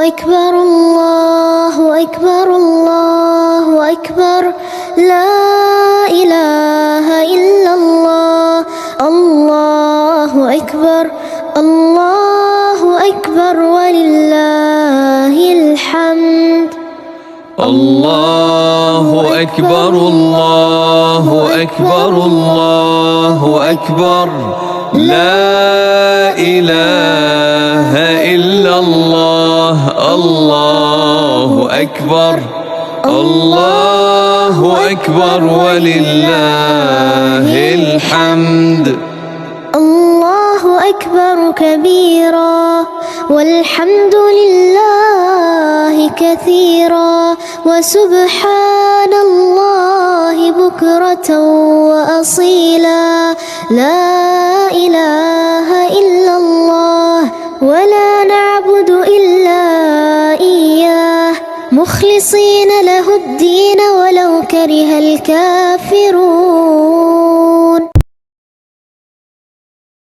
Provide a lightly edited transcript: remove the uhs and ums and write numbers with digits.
أكبر الله أكبر الله أكبر لا إله إلا الله الله أكبر الله أكبر ولله الحمد الله أكبر الله أكبر الله أكبر لا إله إلا الله الله أكبر الله أكبر ولله الحمد الله أكبر كبيرا والحمد لله كثيرا وسبحان الله بكرة وأصيلا لا إله إلا الله ولا نعبد إلا إياه مخلصين له الدين ولو كره الكافرون.